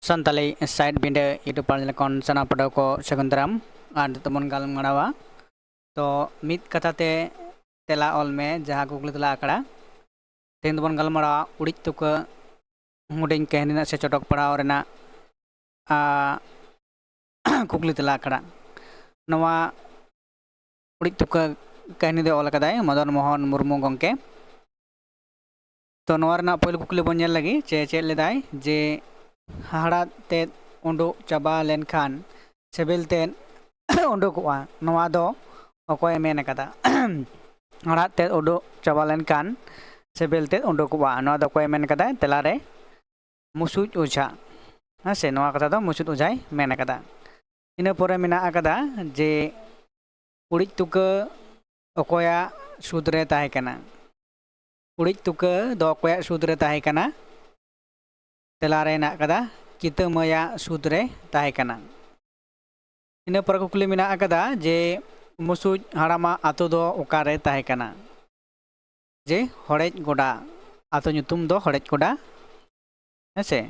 Santali side बिंडे YouTube पाल कौन सना पड़ो को सगुंदराम आर तमन गालमारावा तो मित कथाते तेला ऑल में जहाँ कुकली तला आकड़ा तेन तमन गालमारावा उड़ित तुक हुडिंग कहनी से चटक पड़ाव रेना कुकली तला आकड़ा नवा उड़ित तुक कहनी दे ऑल कदाय मदन मोहन मुर्मू गंके तो नवा रेना पहले कुकली बन नेल लगी चे लेदाय जे हाड़ा ते उंडुक चाबा लेनखान सेबिल ते उंडुकवा नवा दो अकोय मेन कदा हाड़ा ते उंडुक चाबा लेनखान सेबिल ते उंडुकवा नवा दो अकोय मेन कदा तेलारे मुसुज ओझा हसे नवा कथा दो मुसुज ओझाय मेन कदा इना परे मेना कदा जे उड़िज तुक अकोया सुदरे ताहे कना उड़िज तुक दो अकोया सुदरे ताहे कना तेलारे ना कदा कितमया सुदरे ताहे कना इना पर कुकली मेना कदा जे मुसुज हाड़ामा आतो दो ओकारे ताहे कना जे हड़ेज गोडा आतो ᱧᱩᱛᱩᱢ दो हड़ेज गोडा हेसे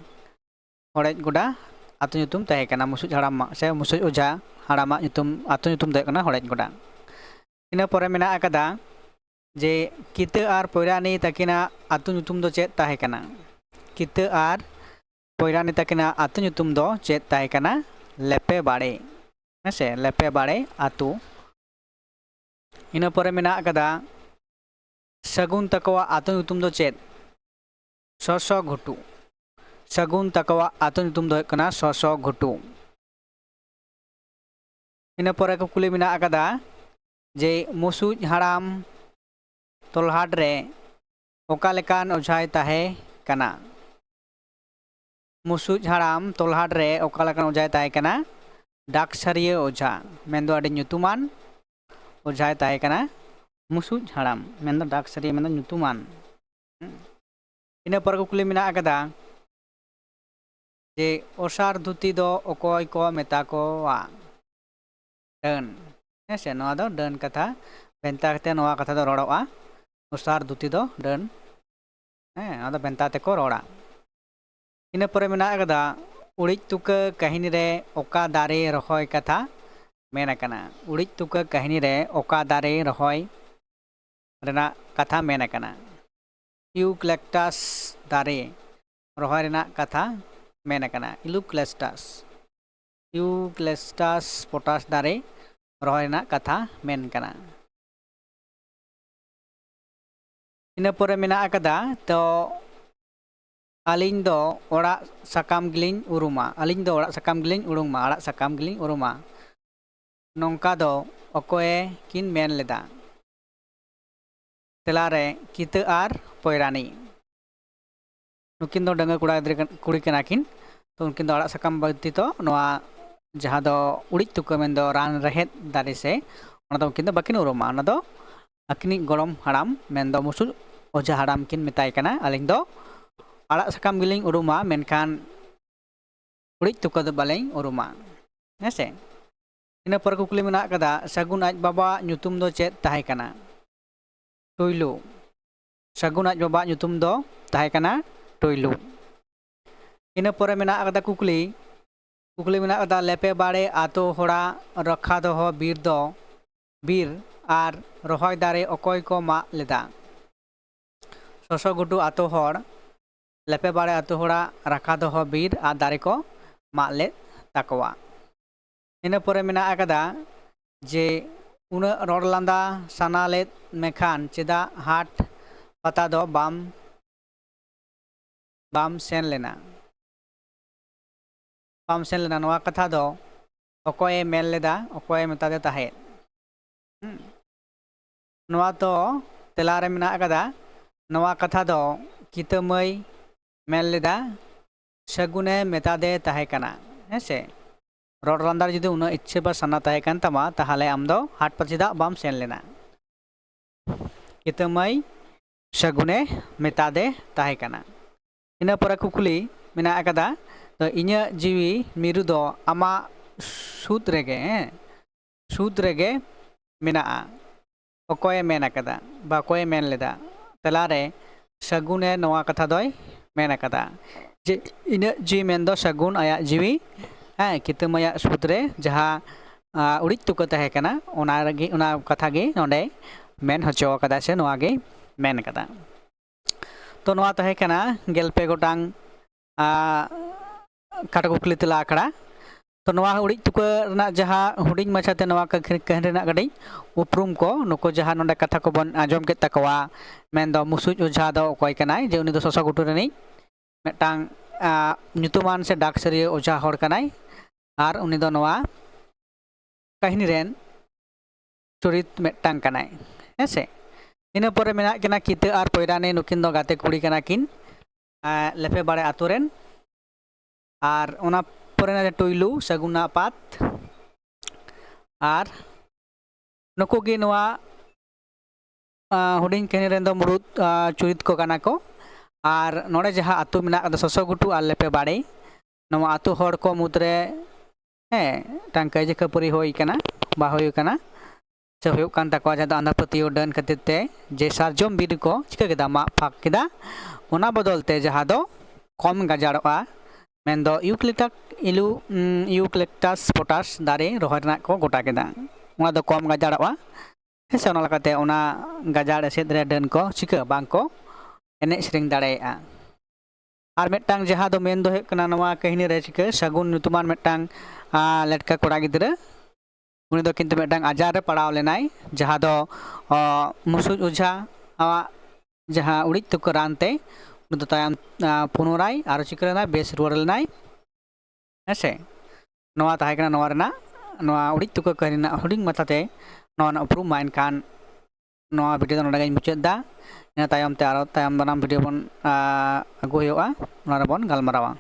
हड़ेज गोडा आतो ᱧᱩᱛᱩᱢ ताहे कना मुसुज हाड़ामा से मुसुज ओझा हाड़ामा ᱧᱩᱛᱩᱢ आतो ᱧᱩᱛᱩᱢ दो कना हड़ेज गोडा इना परे मेना कदा जे किते आर पोयरानी तकिना आतो ᱧᱩᱛᱩᱢ दो चेद ताहे कना किते आर पोयरानी तकिना आतो ᱧᱩᱛᱩᱢ दो चेद ताहे कना लेपे बाड़े हेसे लेपे बाड़े आतो इना परे मेना कदा सगुन तकवा आतो ᱧᱩᱛᱩᱢ दो चेद ससो घुटू सगुन तकवा आतो ᱧᱩᱛᱩᱢ दो कना ससो घुटू इना परे कुकली मेना कदा जे मुसुज हाड़ाम तोलहाट रे ओका लेकान ओझाय ताहे कना मुसुज हाड़ाम तोलहाट रे ओका लेकान ओझाय ताहे कना डाकसारिया ओझा मेंदो आडी ᱧᱩᱛᱩᱢᱟन ओझाय ताहे कना मुसुज हाड़ाम मेंदो डाकसारिया मेंदो ᱧᱩᱛᱩᱢᱟन इना पर कुकली मेना कदा जे ओसार धुती दो ओकोय को मेता कोवा डन हेसे नवा दो डन कथा बेंता कते नवा कथा दो रड़ोआ ओसार धुती दो डन नवा दो बेंता ते को रड़ा इना परे मेना कदा उड़िज तुक कहानी रे ओका दारे रहोय कथा मेन कना उड़िज तुक कहानी रे ओका दारे रहोय रेना कथा मेन कना यूक्लेक्टास दारे रहोय रेना कथा मेन कना यूक्लेक्टास पोटास दारे रहोय रेना कथा मेन कना इना परे मेना कदा तो आलिंग दो ओड़ा सकाम गिलिंग उरुमा आलिंग दो ओड़ा सकाम गिलिंग उरुमा ओड़ा सकाम गिलिंग उरुमा नोंका दो अकोए किन मेन लेदा तेलारे किते आर पोयरानी नुकिन दो डंगा कुड़ी कना किन तो उनकिन दो ओड़ा सकाम बत्ती तो नोआ जहाँ दो उड़िज तुक मेन दो रान रहेत दारे से ओना दो उनकिन दो बाकिन उरुमा ओना दो अकिनी गरम हाड़ाम मेन दो मुसुज ओझा हाड़ाम किन मेताय कना आलिंग दो आड़ा सकाम गिलिंग उरुमा मेनखान उड़िज तुक दो बालें उरुमा हेसे इना पर कुकली मेना कदा सगुन आज बाबा ᱧᱩᱛᱩᱢ दो चेद ताहे कना टोयलू सगुन आज बाबा ᱧᱩᱛᱩᱢ दो ताहे कना टोयलू इना परे मेना कदा कुकली मेना कदा लेपे बाड़े आतो होड़ा रखा दो हो बीर आर रहोय दारे अकोय को मा लेदा ससो गुटू आतो होड़ लेपे बाड़े आतो होड़ा रखा दो हो बीर आर दारे को मा ले ताकवा इना परे मेना कदा जे उना रोड लांदा साना ले मेखान चेदा हाट पता दो बाम सेन लेना नवा कथा दो अकोय मेन लेदा अकोय मेता दे ताहे नवा तो तेलारे मेना कदा नवा कथा दो कितमय मेन लेदा सगुने मेता दे ताहे कना हेसे रोड लांदार जुदी उना इच्छे बा सना ताहे कान तमा ताहले आम दो हाट पर चेदा बाम सेन लेना कितमय सगुने मेता दे ताहे कना इना पर कुकली मेना कदा तो इन्या जीवी मिरु दो आमा सूद रेगे मेना अकोय मेन कदा बा अकोय मेन लेदा तेलारे सगुने नवा कथा दोय मेन कदा जे इन जीवी मेन सगुन आया जीवी हाँ कितम आया सूत्रे जहाँ उड़ी तुक तहकना कथा गे नोडे मेन हचो कदा से नोआ गे मेन कदा तो नोआ तहकना गेलपे गोटांग काटा कुकली तला आखड़ा तो नोआ उड़ी तुक जहाँ हुडिंग मछाते नोआ कहनी गड़ी उपरूम को नुको जहाँ नोडे कथा को बन आजम के तकवा मेन दो मुसुज ओझा दो अकय कनाय जे उनी दो ससा गुटु रनी मेटांग nyutuman से डाक सरिय ओझा हर कनाय आर उनी दो नोआ कहनी रेन चुरित मेटांग कनाय हेसे इन परे मेना किना किते आर पोयराने नुकिन दो गाते कुड़ी कना किन लेफे बाड़े आतुरेन आर ओना परे ना टुइलू सगुना पात आर नुको गे नोआ हुडिंग कहनी रेन दो मुरुद चुरित को कना को आर नोड़े जहाँ आतु मेना ससो गुटू आर लेपे बाड़े नोआ आतु हर को मुद्रे टांग कई खपुरी होई कना बा होई कना से होय कान तकवा जहाँ आंधा पतियो डन खातिर ते जे सारजम बीर को चिका केदा मा फाक केदा ओना बदलते जहाँ दो कम गाजाड़ोआ मेन दो यूक्लिप्टास पोटास दारे रोहर ना को गोटा केदा ओना दो कम गाजाड़ोआ हेसे ओना लकाते ओना गाजाड़ एसेद रे डन को चिका बांग को एने सेरेंग दाड़ेया आर मेटांग जहाँ दो मेन दो है कना नवा कहनी रे चिका सगुन नुतुमान मेटांग लटका कोड़ा गिद्रा उनी दो किंतु मेटांग आजार रे पड़ाव लेनाय जहाँ दो मुसुज ओझा जहाँ उड़ी तुक रानते उनी दो तायम पुनराय आरो चिकरेना बेस रुवार लेनाय हेसे नवा ताहे कना नवा रेना नवा उड़ी तुक कहना हुडिंग माथाते नवा उपरूम माइन कान नवा भिडियो नोडे गई मुचाद दा ina tayam te aro tayam banam video bon agu hoyoa ona rebon galmarawa